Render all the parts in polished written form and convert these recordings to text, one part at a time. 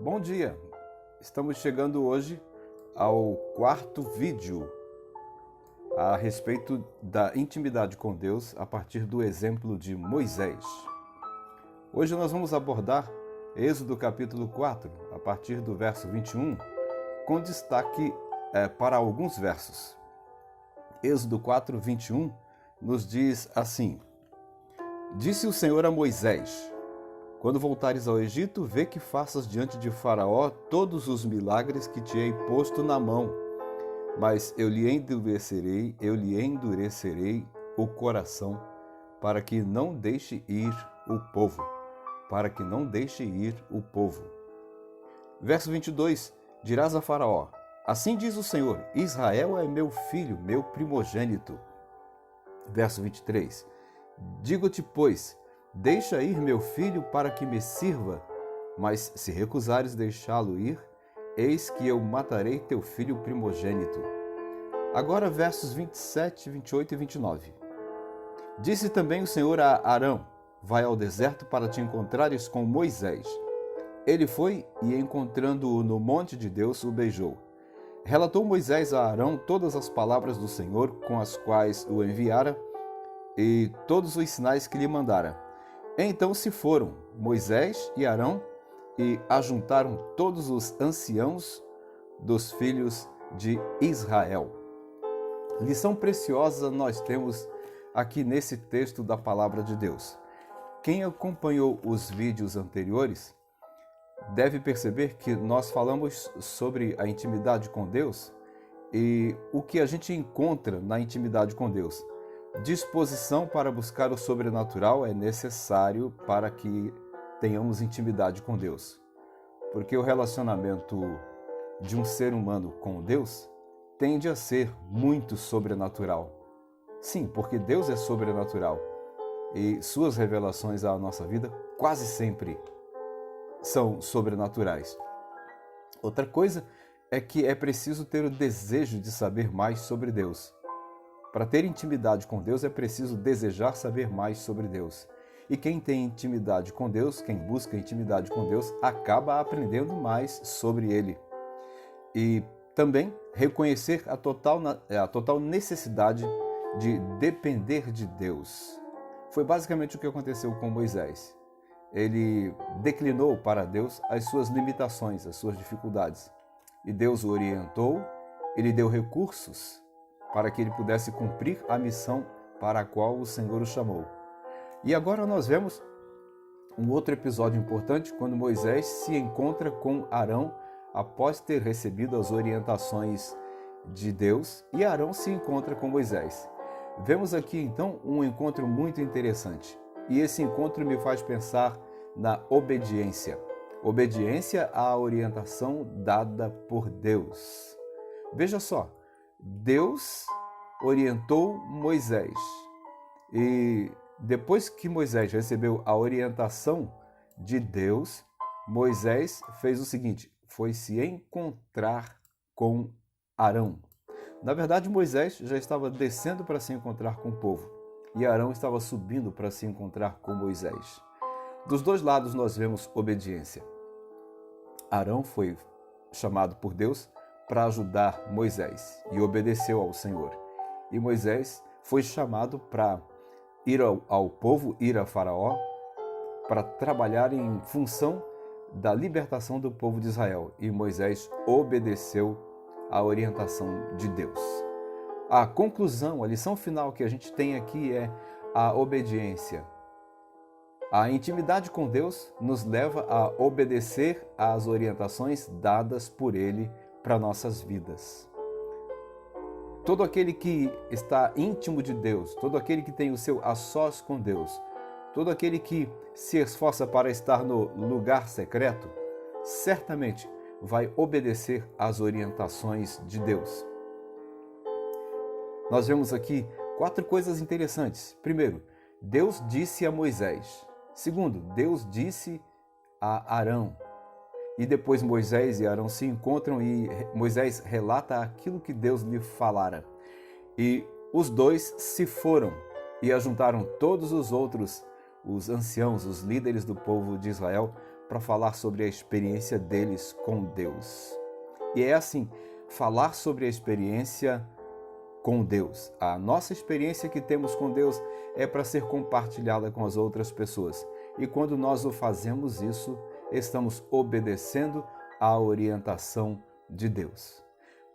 Bom dia! Estamos chegando hoje ao quarto vídeo a respeito da intimidade com Deus a partir do exemplo de Moisés. Hoje nós vamos abordar Êxodo capítulo 4, a partir do verso 21, com destaque para alguns versos. Êxodo 4, 21 nos diz assim: Disse o Senhor a Moisés: Quando voltares ao Egito, vê que faças diante de Faraó todos os milagres que te hei posto na mão. Mas eu lhe endurecerei o coração, para que não deixe ir o povo. Verso 22, dirás a Faraó: Assim diz o Senhor, Israel é meu filho, meu primogênito. Verso 23, digo-te, pois, deixa ir meu filho para que me sirva, mas se recusares deixá-lo ir, eis que eu matarei teu filho primogênito. Agora versos 27, 28 e 29. Disse também o Senhor a Arão: Vai ao deserto para te encontrares com Moisés. Ele foi e, encontrando-o no monte de Deus, o beijou. Relatou Moisés a Arão todas as palavras do Senhor com as quais o enviara e todos os sinais que lhe mandara. Então se foram Moisés e Arão e ajuntaram todos os anciãos dos filhos de Israel. Lição preciosa nós temos aqui nesse texto da palavra de Deus. Quem acompanhou os vídeos anteriores deve perceber que nós falamos sobre a intimidade com Deus e o que a gente encontra na intimidade com Deus. Disposição para buscar o sobrenatural é necessário para que tenhamos intimidade com Deus. Porque o relacionamento de um ser humano com Deus tende a ser muito sobrenatural. Sim, porque Deus é sobrenatural e suas revelações à nossa vida quase sempre são sobrenaturais. Outra coisa é que é preciso ter o desejo de saber mais sobre Deus. Para ter intimidade com Deus é preciso desejar saber mais sobre Deus. E quem tem intimidade com Deus, quem busca intimidade com Deus, acaba aprendendo mais sobre Ele. E também reconhecer a total necessidade de depender de Deus. Foi basicamente o que aconteceu com Moisés. Ele declinou para Deus as suas limitações, as suas dificuldades. E Deus o orientou, ele deu recursos para que ele pudesse cumprir a missão para a qual o Senhor o chamou. E agora nós vemos um outro episódio importante, quando Moisés se encontra com Arão após ter recebido as orientações de Deus, e Arão se encontra com Moisés. Vemos aqui então um encontro muito interessante, e esse encontro me faz pensar na obediência. Obediência à orientação dada por Deus. Veja só, Deus orientou Moisés e depois que Moisés recebeu a orientação de Deus, Moisés fez o seguinte: foi se encontrar com Arão. Na verdade, Moisés já estava descendo para se encontrar com o povo e Arão estava subindo para se encontrar com Moisés. Dos dois lados nós vemos obediência. Arão foi chamado por Deus para ajudar Moisés e obedeceu ao Senhor. E Moisés foi chamado para ir ao povo, ir a Faraó, para trabalhar em função da libertação do povo de Israel. E Moisés obedeceu à orientação de Deus. A conclusão, a lição final que a gente tem aqui é a obediência. A intimidade com Deus nos leva a obedecer às orientações dadas por Ele para nossas vidas. Todo aquele que está íntimo de Deus, todo aquele que tem o seu a sós com Deus, todo aquele que se esforça para estar no lugar secreto, certamente vai obedecer às orientações de Deus. Nós vemos aqui 4 coisas interessantes. Primeiro, Deus disse a Moisés. Segundo, Deus disse a Arão. E depois Moisés e Arão se encontram e Moisés relata aquilo que Deus lhe falara. E os dois se foram e ajuntaram todos os outros, os anciãos, os líderes do povo de Israel, para falar sobre a experiência deles com Deus. E é assim, falar sobre a experiência com Deus. A nossa experiência que temos com Deus é para ser compartilhada com as outras pessoas. E quando nós o fazemos isso, estamos obedecendo à orientação de Deus.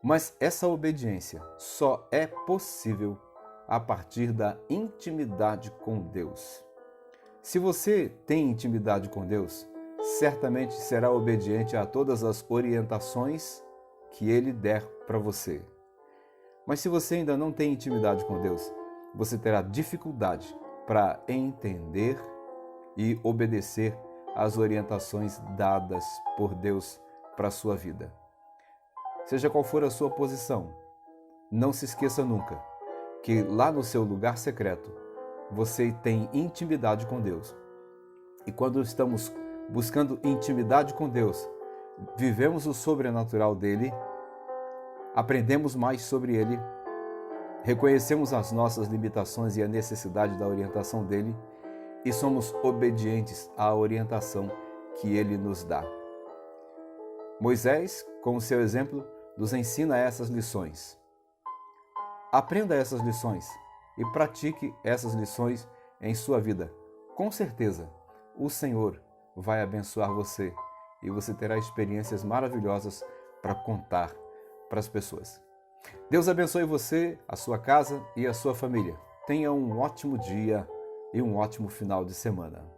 Mas essa obediência só é possível a partir da intimidade com Deus. Se você tem intimidade com Deus, certamente será obediente a todas as orientações que Ele der para você. Mas se você ainda não tem intimidade com Deus, você terá dificuldade para entender e obedecer às orientações dadas por Deus para a sua vida. Seja qual for a sua posição, não se esqueça nunca que lá no seu lugar secreto você tem intimidade com Deus. E quando estamos buscando intimidade com Deus, vivemos o sobrenatural dele, aprendemos mais sobre ele, reconhecemos as nossas limitações e a necessidade da orientação dele e somos obedientes à orientação que ele nos dá. Moisés, com o seu exemplo, nos ensina essas lições. Aprenda essas lições e pratique essas lições em sua vida. Com certeza, o Senhor vai abençoar você e você terá experiências maravilhosas para contar para as pessoas. Deus abençoe você, a sua casa e a sua família. Tenha um ótimo dia e um ótimo final de semana.